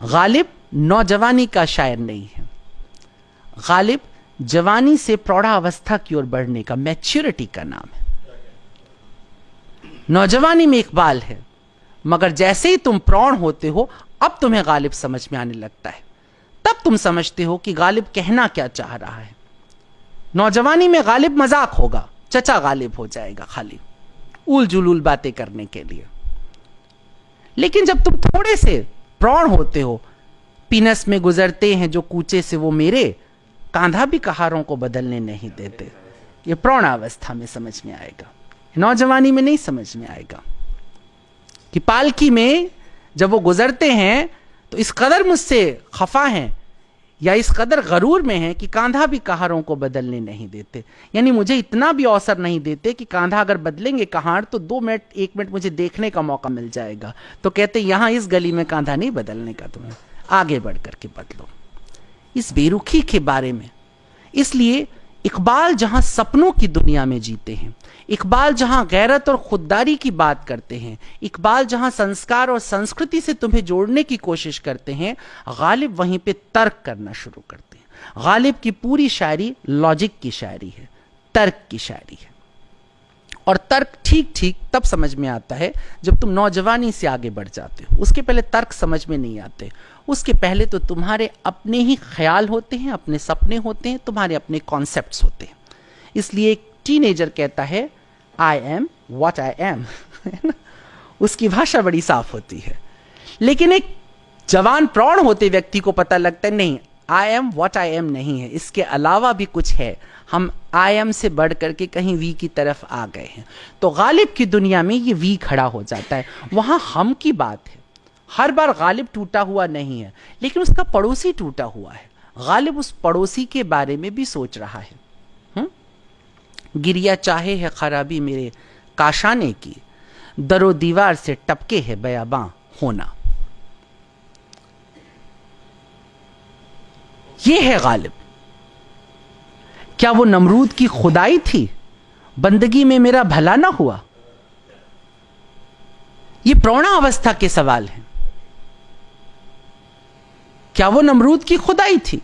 गालिब नौजवानी का शायर नहीं है, गालिब जवानी से प्रौढ़ावस्था की ओर बढ़ने का, मैच्योरिटी का नाम है। नौजवानी में इकबाल है, मगर जैसे ही तुम प्रौढ़ होते हो अब तुम्हें गालिब समझ में आने लगता है, तब तुम समझते हो कि गालिब कहना क्या चाह रहा है। नौजवानी में गालिब मजाक होगा, चचा गालिब हो जाएगा खाली उल जुलूल बातें करने के लिए। लेकिन जब तुम थोड़े से प्रौढ़ होते हो, पीनस में गुजरते हैं जो कूचे से वो मेरे, कांधा भी कहारों को बदलने नहीं देते। ये प्रौढ़ावस्था में समझ में आएगा, नौजवानी में नहीं समझ में आएगा। कि पालकी में जब वो गुजरते हैं तो इस कदर मुझसे खफा हैं या इस कदर गरूर में हैं कि कांधा भी कहारों को बदलने नहीं देते। यानी मुझे इतना भी अवसर नहीं देते कि कांधा अगर बदलेंगे कहार तो 2 मिनट 1 मिनट मुझे देखने का मौका मिल जाएगा, तो कहते यहां इस गली में कांधा नहीं बदलने का, तुम्हें आगे बढ़ करके बदलो। इस बेरुखी के बारे में, इसलिए इकबाल जहां सपनों की दुनिया में जीते हैं, इकबाल जहां गैरत और खुददारी की बात करते हैं, इकबाल जहां संस्कार और संस्कृति से तुम्हें जोड़ने की कोशिश करते हैं, गालिब वहीं पे तर्क करना शुरू करते हैं। गालिब की पूरी शायरी लॉजिक की शायरी है, तर्क की शायरी है। और तर्क ठीक ठीक तब समझ में आता है जब तुम नौजवानी से आगे बढ़ जाते हो। उसके पहले तर्क समझ में नहीं आते, उसके पहले तो तुम्हारे अपने ही ख्याल होते हैं, अपने सपने होते हैं, तुम्हारे अपने कॉन्सेप्ट्स होते हैं। इसलिए एक टीनेजर कहता है I am what I am, उसकी भाषा बड़ी साफ होती है। लेकिन एक जवान प्रौढ़ होते व्यक्ति को पता लगता है नहीं, I am what I am नहीं है, इसके अलावा भी कुछ है, हम आई एम से बढ़ करके कहीं वी की तरफ आ गए हैं। तो गालिब की दुनिया में ये वी खड़ा हो जाता है, वहां हम की बात है। हर बार गालिब टूटा हुआ नहीं है, लेकिन उसका पड़ोसी टूटा हुआ है। गालिब उस पड़ोसी के बारे में भी सोच रहा है। गिरिया चाहे है खराबी मेरे काशाने की, दरो दीवार से टपके है बयाबां होना। ये है गालिब। क्या वो नमरूद की खुदाई थी, बंदगी में मेरा भला ना हुआ? ये प्रौढ़ावस्था के सवाल हैं। क्या वो नमरूद की खुदाई थी?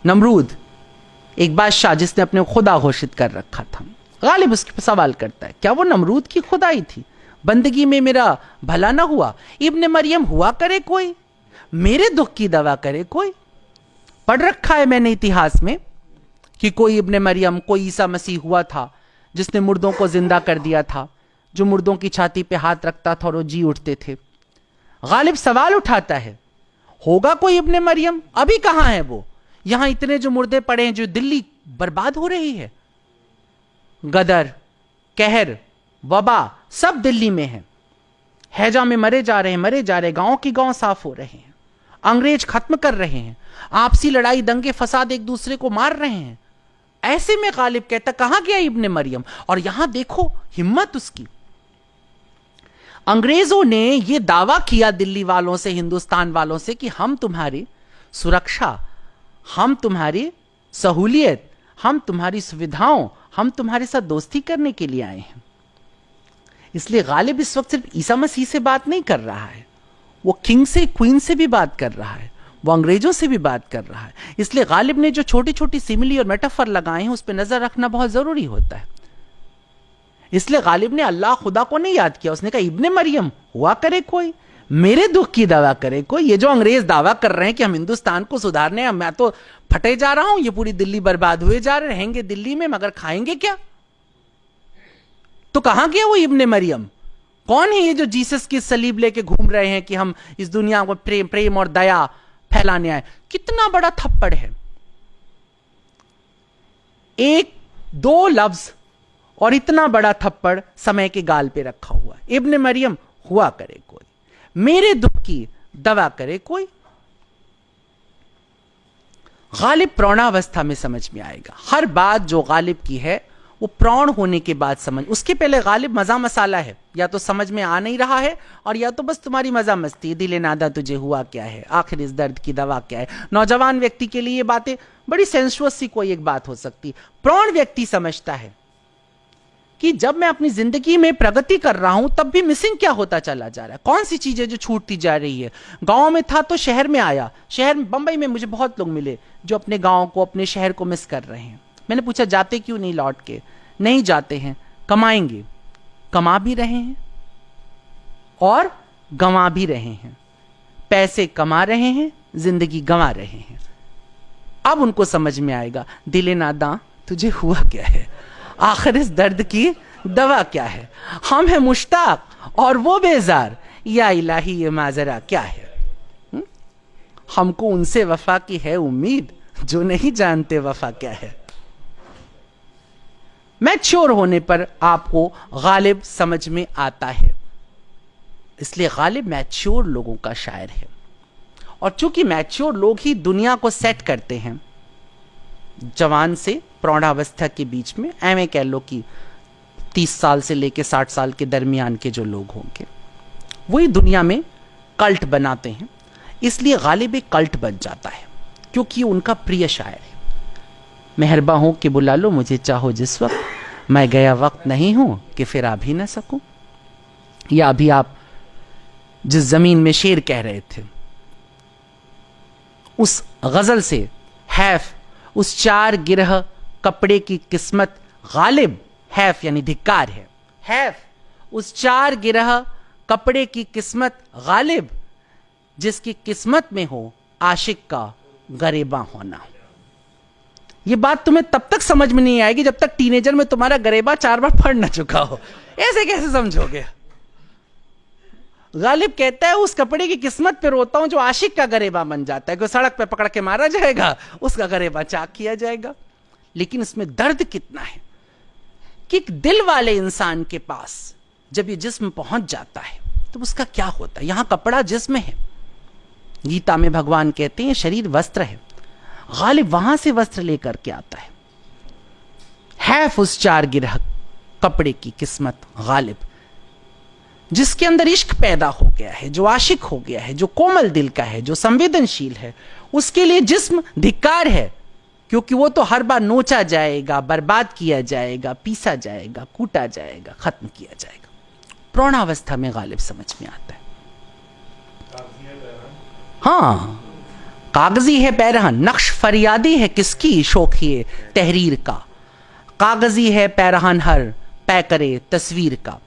नमरूद एक बादशाह जिसने अपने खुदा घोषित कर रखा था। गालिब उसके सवाल करता है क्या वो नमरूद की खुदाई थी, बंदगी में मेरा भला ना हुआ? इब्ने मरियम हुआ करे कोई, मेरे दुख की दवा करे कोई। पढ़ रखा है मैंने इतिहास में कि कोई इब्ने मरियम, कोई ईसा मसीह हुआ था जिसने मुर्दों को जिंदा कर दिया था, जो मुर्दों की छाती पे हाथ रखता था और वो जी उठते थे। गालिब सवाल उठाता है होगा कोई इब्ने मरियम? अभी कहां है वो? यहां इतने जो मुर्दे पड़े हैं, जो दिल्ली बर्बाद हो रही है, गदर, कहर, वबा सब दिल्ली में है। हैजा में मरे जा रहे हैं, मरे जा रहे, गांव की गांव साफ हो रहे हैं, अंग्रेज खत्म कर रहे हैं, आपसी लड़ाई दंगे फसाद एक दूसरे को मार रहे हैं। ऐसे में गालिब कहता कहां गया इब्ने मरियम? और यहां देखो हिम्मत उसकी। अंग्रेजों ने यह दावा किया दिल्ली वालों से, हिंदुस्तान वालों से कि हम तुम्हारी सुरक्षा, हम तुम्हारी सहूलियत, हम तुम्हारी सुविधाओं, हम तुम्हारे साथ दोस्ती करने के लिए आए हैं। इसलिए गालिब इस वक्त सिर्फ ईसा मसीह से बात नहीं कर रहा है, वो किंग से, क्वीन से भी बात कर रहा है, वो अंग्रेजों से भी बात कर रहा है। इसलिए गालिब ने जो छोटी छोटी सिमिली और मेटाफर लगाए हैं उस पर नजर रखना बहुत जरूरी होता है। इसलिए गालिब ने अल्लाह खुदा को नहीं याद किया, उसने कहा इब्ने मरियम हुआ करे कोई, मेरे दुख की दवा करे कोई। ये जो अंग्रेज दावा कर रहे हैं कि हम हिंदुस्तान को सुधारने हैं, मैं तो फटे जा रहा हूं, ये पूरी दिल्ली बर्बाद हुए जा रहे, रहेंगे दिल्ली में मगर खाएंगे क्या? तो कहां गया वो इब्ने मरियम? कौन है ये जो जीसस की सलीब लेके घूम रहे हैं कि हम इस दुनिया को प्रेम और दया फैलाने आए? कितना बड़ा थप्पड़ है, एक दो लफ्ज और इतना बड़ा थप्पड़ समय के गाल पे रखा हुआ है। इब्ने मरियम हुआ करे कोई, मेरे दुख की दवा करे कोई। गालिब प्रौढ़ावस्था में समझ में आएगा। हर बात जो गालिब की है वो प्रौढ़ होने के बाद समझ, उसके पहले गालिब मजा मसाला है, या तो समझ में आ नहीं रहा है और या तो बस तुम्हारी मजा मस्ती, दिले नादा तुझे हुआ क्या है, आखिर इस दर्द की दवा क्या है। नौजवान व्यक्ति के लिए ये बातें बड़ी सेंसुअस सी कोई एक बात हो सकती। प्रौढ़ व्यक्ति समझता है कि जब मैं अपनी जिंदगी में प्रगति कर रहा हूं तब भी मिसिंग क्या होता चला जा रहा है, कौन सी चीजें जो छूटती जा रही है। गांव में था तो शहर में आया, शहर में बंबई में मुझे बहुत लोग मिले जो अपने गांव को अपने शहर को मिस कर रहे हैं। मैंने पूछा जाते क्यों नहीं लौट के? नहीं जाते हैं, कमाएंगे, कमा भी रहे हैं और गंवा भी रहे हैं, पैसे कमा रहे हैं, जिंदगी गंवा रहे हैं। अब उनको समझ में आएगा, दिले नादां तुझे हुआ क्या है, आखिर इस दर्द की दवा क्या है। हम हैं मुश्ताक और वो बेजार, या इलाही ये माजरा क्या है। हमको उनसे वफा की है उम्मीद जो नहीं जानते वफा क्या है। मैच्योर होने पर आपको गालिब समझ में आता है, इसलिए गालिब मैच्योर लोगों का शायर है। और चूंकि मैच्योर लोग ही दुनिया को सेट करते हैं, जवान से प्रौढ़ावस्था के बीच में, ऐਵੇਂ कह लो कि 30 साल से लेकर 60 साल के दरमियान के जो लोग होंगे वही दुनिया में कल्ट बनाते हैं। इसलिए गालिब एक कल्ट बन जाता है क्योंकि उनका प्रिय शायर है। मेहरबा हो कि बुला लो मुझे चाहो जिस वक्त, मैं गया वक्त नहीं हूं कि फिर आ भी ना सकूं। या अभी आप जिस जमीन में शेर कह रहे थे, उस गजल से हैफ, उस 4 गिरह कपड़े की किस्मत गालिब, हैफ यानी धिक्कार है, हैफ उस 4 गिरह कपड़े की किस्मत गालिब, जिसकी किस्मत में हो आशिक का गरेबा होना। यह बात तुम्हें तब तक समझ में नहीं आएगी जब तक टीनेजर में तुम्हारा गरेबा 4 बार फट ना चुका हो। ऐसे कैसे समझोगे? गालिब कहता है उस कपड़े की किस्मत पे रोता हूं जो आशिक का गरेबा बन जाता है, कि सड़क पे पकड़ के मारा जाएगा, उसका गरेबा चाक किया जाएगा। लेकिन इसमें दर्द कितना है कि एक दिल वाले इंसान के पास जब ये जिस्म पहुंच जाता है तो उसका क्या होता है। यहां कपड़ा जिस्म है, गीता में भगवान कहते हैं शरीर वस्त्र है, गालिब वहां से वस्त्र लेकर के आता है। हैफ उस 4 गिरह कपड़े की किस्मत गालिब, जिसके अंदर इश्क पैदा हो गया है, जो आशिक हो गया है, जो कोमल दिल का है, जो संवेदनशील है, उसके लिए जिस्म धिक्कार है, क्योंकि वो तो हर बार नोचा जाएगा, बर्बाद किया जाएगा, पीसा जाएगा, कूटा जाएगा, खत्म किया जाएगा। प्रौढ़ावस्था में गालिब समझ में आता है। हाँ, कागजी है पैरहन, नक्श फरियादी है किसकी शौकिए तहरीर का, कागजी है पैरहन हर पै करे तस्वीर का।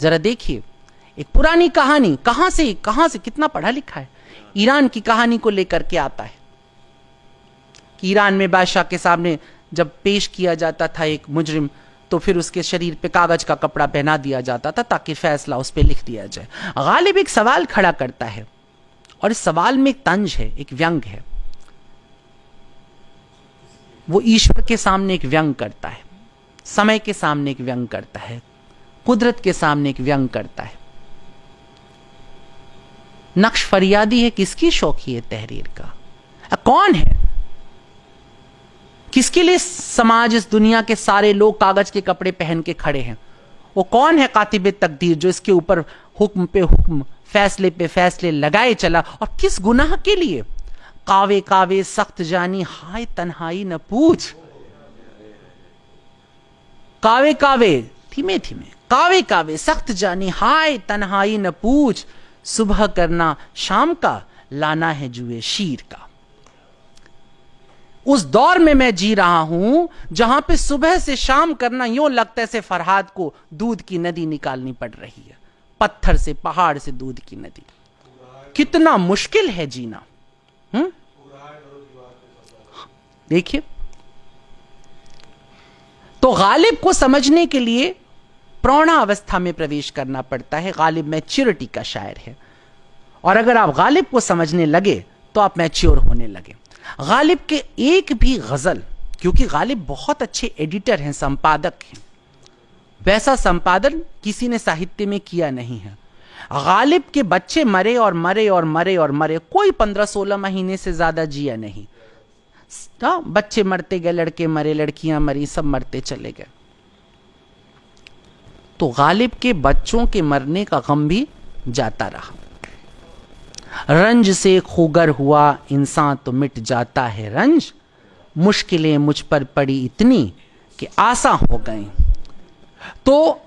जरा देखिए, एक पुरानी कहानी, कहां से कितना पढ़ा लिखा है, ईरान की कहानी को लेकर के आता है कि ईरान में बादशाह के सामने जब पेश किया जाता था एक मुजरिम, तो फिर उसके शरीर पे कागज का कपड़ा पहना दिया जाता था ताकि फैसला उस पे लिख दिया जाए। गालिब एक सवाल खड़ा करता है और इस सवाल में एक तंज है, एक व्यंग है। वो ईश्वर के सामने एक व्यंग करता है, समय के सामने एक व्यंग करता है, कुदरत के सामने एक व्यंग करता है। नक्श फरियादी है किसकी शौकी है तहरीर का। कौन है, किसके लिए समाज, इस दुनिया के सारे लोग कागज के कपड़े पहन के खड़े हैं? वो कौन है कातिबे तकदीर जो इसके ऊपर हुक्म पे हुक्म, फैसले पे फैसले लगाए चला, और किस गुनाह के लिए? कावे कावे सख्त जानी हाय तन्हाई न पूछ, कावे कावे धीमे धीमे, कावे कावे सख्त जानी हाय तन्हाई न पूछ, सुबह करना शाम का लाना है जुए शीर का। उस दौर में मैं जी रहा हूं जहां पे सुबह से शाम करना यूं लगता है से फरहाद को दूध की नदी निकालनी पड़ रही है, पत्थर से, पहाड़ से दूध की नदी। कितना मुश्किल है जीना। देखिए, तो गालिब को समझने के लिए प्रौढ़ा अवस्था में प्रवेश करना पड़ता है। गालिब मैच्योरिटी का शायर है, और अगर आप गालिब को समझने लगे तो आप मैच्योर होने लगे। गालिब के एक भी गजल, क्योंकि गालिब बहुत अच्छे एडिटर हैं, संपादक हैं, वैसा संपादन किसी ने साहित्य में किया नहीं है। गालिब के बच्चे मरे और मरे और मरे और मरे, कोई 15-16 महीने से ज्यादा जिया नहीं। बच्चे मरते गए, लड़के मरे, लड़कियां मरी, सब मरते चले गए। तो गालिब के बच्चों के मरने का गम भी जाता रहा। रंज से खुगर हुआ इंसान तो मिट जाता है रंज, मुश्किलें मुझ पर पड़ी इतनी कि आसान हो गई। तो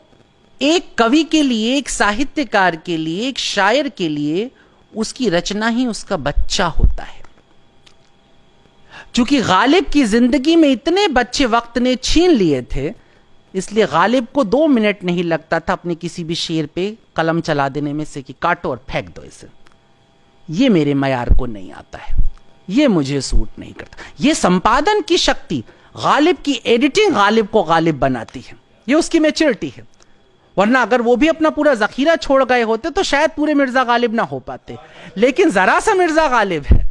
एक कवि के लिए, एक साहित्यकार के लिए, एक शायर के लिए उसकी रचना ही उसका बच्चा होता है। क्योंकि गालिब की जिंदगी में इतने बच्चे वक्त ने छीन लिए थे, इसलिए गालिब को 2 मिनट नहीं लगता था अपने किसी भी शेर पे कलम चला देने में से कि काटो और फेंक दो इसे। ये मेरे मयार को नहीं आता है, ये मुझे सूट नहीं करता। ये संपादन की शक्ति, गालिब की एडिटिंग गालिब को गालिब बनाती है, ये उसकी मैच्योरिटी है। वरना अगर वो भी अपना पूरा जखीरा छोड़ गए होते तो शायद पूरे मिर्जा गालिब ना हो पाते। लेकिन जरा सा मिर्जा गालिब है।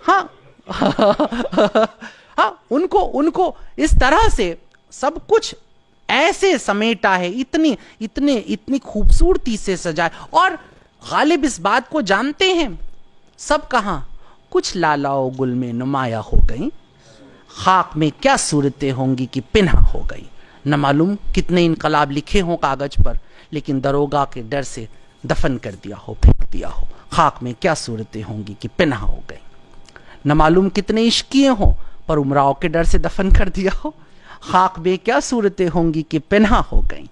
हाँ हाँ, उनको इस तरह से सब कुछ ऐसे समेटा है, इतनी खूबसूरती से सजाए। और गालिब इस बात को जानते हैं। सब कहां, कुछ लालाओ गुल में नुमाया हो गई, खाक में क्या सूरतें होंगी कि पिन्हा हो गई। न मालूम कितने इनकलाब लिखे हों कागज पर, लेकिन दरोगा के डर से दफन कर दिया हो, फेंक दिया हो। खाक में क्या सूरतें होंगी कि पिन्हा हो गई। न मालूम कितने इश्किए हों, पर उमराव के डर से दफन कर दिया हो। खाक में क्या सूरतें होंगी कि पिन्हा हो गई।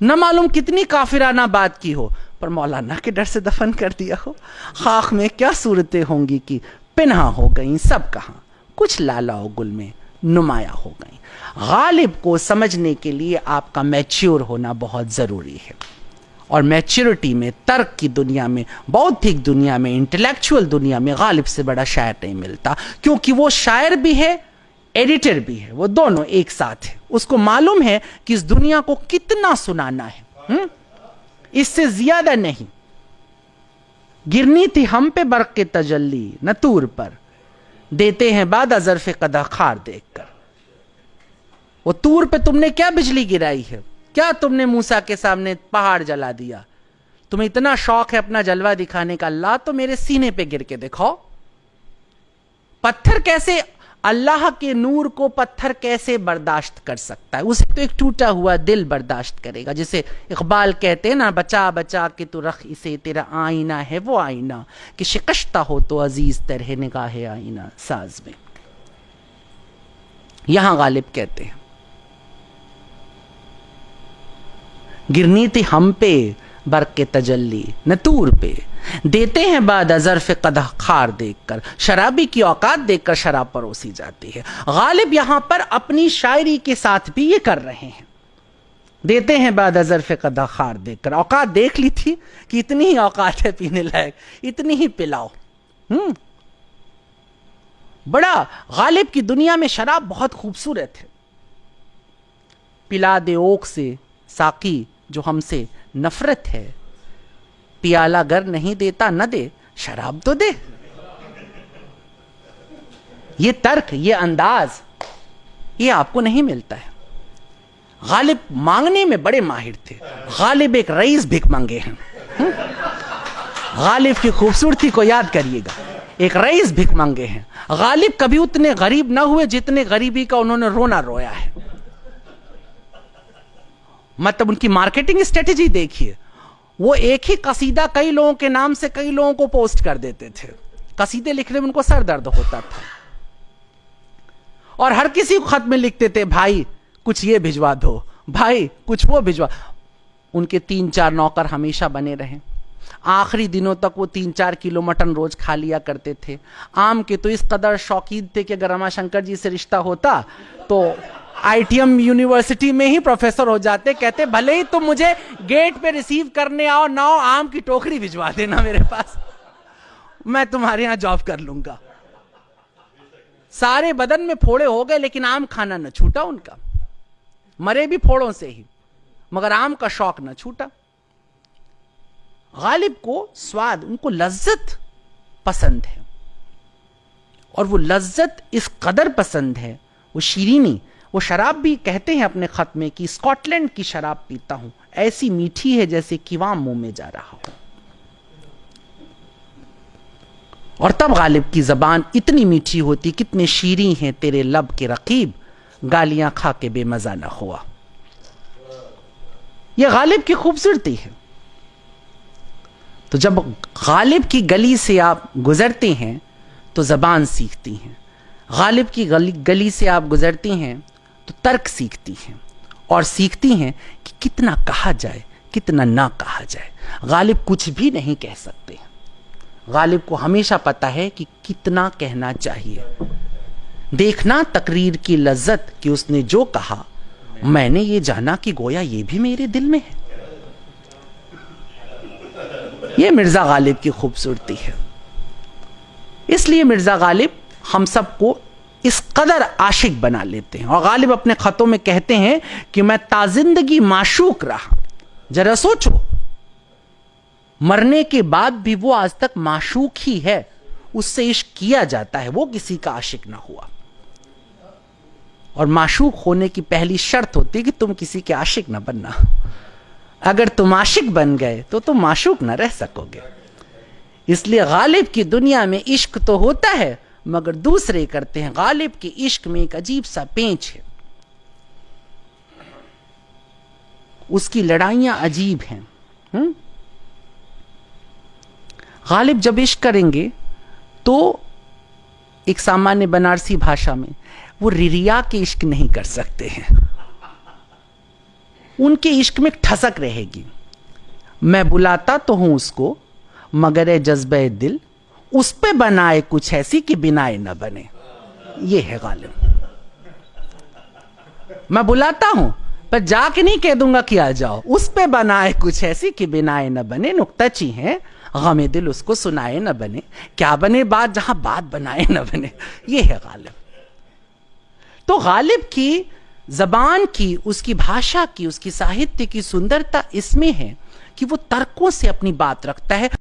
न मालूम कितनी काफिराना बात की हो, पर मौलाना के डर से दफन कर दिया हो। खाक में क्या सूरतें होंगी कि पिन्हा हो गई। सब कहां, कुछ लालाओ गुल में नुमाया हो गई। गालिब को समझने के लिए आपका मैच्योर होना बहुत जरूरी है। और मैच्योरिटी में, तर्क की दुनिया में, बौद्धिक दुनिया में, इंटेलेक्चुअल दुनिया में गालिब से बड़ा शायर नहीं मिलता। क्योंकि वो शायर भी है, एडिटर भी है, वो दोनों एक साथ है। उसको मालूम है कि इस दुनिया को कितना सुनाना है, इससे ज्यादा नहीं। गिरनी थी हम पे बर्क के तजल्ली न तूर पर, देते हैं बाद अजरफ कदा खार देखकर। वो तूर पे तुमने क्या बिजली गिराई है, क्या तुमने मूसा के सामने पहाड़ जला दिया। तुम्हें इतना शौक है अपना जलवा दिखाने का, अल्लाह तो मेरे सीने पे गिर के दिखाओ। पत्थर कैसे, अल्लाह के नूर को पत्थर कैसे बर्दाश्त कर सकता है। उसे तो एक टूटा हुआ दिल बर्दाश्त करेगा। जिसे इकबाल कहते हैं ना, बचा बचा के तू रख इसे, तेरा आईना है वो आईना कि शिकश्ता हो तो अजीज तरह निगाहे आईना साज में। यहां गालिब कहते हैं, गिरनी थी हम पे बर्क के तजल्ली न तूर पे, देते हैं बाद अजरफ कदह खार देखकर। शराबी की औकात देखकर शराब परोसी जाती है। गालिब यहां पर अपनी शायरी के साथ भी ये कर रहे हैं। देते हैं बाद अजरफ कदह खार देखकर। औकात देख ली थी कि इतनी ही औकात है पीने लायक, इतनी ही पिलाओ। बड़ा गालिब की दुनिया में शराब बहुत खूबसूरत है। पिला दे ओक से साकी जो हमसे नफरत है, पियाला गर नहीं देता न दे, शराब तो दे। ये तर्क, ये अंदाज, ये आपको नहीं मिलता है। गालिब मांगने में बड़े माहिर थे। गालिब एक रईस भिख मांगे हैं। गालिब की खूबसूरती को याद करिएगा, एक रईस भिख मांगे हैं। गालिब कभी उतने गरीब ना हुए जितने गरीबी का उन्होंने रोना रोया है। मतलब उनकी मार्केटिंग स्ट्रेटेजी देखिए, वो एक ही कसीदा कई लोगों के नाम से कई लोगों को पोस्ट कर देते थे। कसीदे लिखने में उनको सर दर्द होता था, और हर किसी को खत में लिखते थे, भाई कुछ ये भिजवा दो, भाई कुछ वो भिजवा। उनके 3-4 नौकर हमेशा बने रहे। आखिरी दिनों तक वो 3-4 किलो मटन रोज खा लिया करते थे। आम के तो इस कदर शौकीन थे कि अगर रमाशंकर जी से रिश्ता होता तो ITM यूनिवर्सिटी में ही प्रोफेसर हो जाते। कहते भले ही तुम मुझे गेट पे रिसीव करने आओ ना आओ, आम की टोकरी भिजवा देना मेरे पास, मैं तुम्हारे यहां जॉब कर लूंगा। सारे बदन में फोड़े हो गए लेकिन आम खाना न छूटा उनका। मरे भी फोड़ों से ही, मगर आम का शौक न छूटा। गालिब को स्वाद, उनको लज्जत पसंद है, और वो लज्जत इस कदर पसंद है, वो शीरीनी। वो शराब भी कहते हैं अपने खत में कि स्कॉटलैंड की शराब पीता हूं, ऐसी मीठी है जैसे किवाम मुंह में जा रहा हो। और तब गालिब की जबान इतनी मीठी होती, कितने शीरीं हैं तेरे लब के रकीब, गालियां खा के बेमजा न हुआ। यह गालिब की खूबसूरती है। तो जब गालिब की गली से आप गुजरते हैं तो जबान सीखती हैं। गालिब की गली से आप गुजरती हैं तो तर्क सीखती हैं और सीखती हैं कि कितना कहा जाए कितना ना कहा जाए। गालिब कुछ भी नहीं कह सकते। गालिब को हमेशा पता है कि कितना कहना चाहिए। देखना तकरीर की लज्जत कि उसने जो कहा मैंने ये जाना कि गोया ये भी मेरे दिल में है। ये मिर्जा गालिब की खूबसूरती है। इसलिए मिर्जा गालिब हम सबको इस कदर आशिक बना लेते हैं। और गालिब अपने खतों में कहते हैं कि मैं ताजिंदगी माशूक रहा। जरा सोचो, मरने के बाद भी वो आज तक माशूक ही है, उससे इश्क किया जाता है, वो किसी का आशिक ना हुआ। और माशूक होने की पहली शर्त होती है कि तुम किसी के आशिक ना बनना। अगर तुम आशिक बन गए तो तुम माशूक ना रह सकोगे। इसलिए गालिब की दुनिया में इश्क तो होता है मगर दूसरे करते हैं। गालिब के इश्क में एक अजीब सा पेंच है, उसकी लड़ाइयां अजीब हैं। गालिब जब इश्क करेंगे तो एक सामान्य बनारसी भाषा में वो रिरिया के इश्क नहीं कर सकते हैं। उनके इश्क में ठसक रहेगी। मैं बुलाता तो हूं उसको मगर ए जज्बे दिल उस पे बनाए कुछ ऐसी कि बिनाए न बने। ये है गालिब। मैं बुलाता हूं पर जाके नहीं कह दूंगा कि आ जाओ, उस पे बनाए कुछ ऐसी कि बिनाए न बने। नुक्ताची है, गमे दिल उसको सुनाए न बने। क्या बने बात जहां बात बनाए न बने। ये है गालिब। तो गालिब की जबान की, उसकी भाषा की, उसकी साहित्य की सुंदरता इसमें है कि वो तर्कों से अपनी बात रखता है।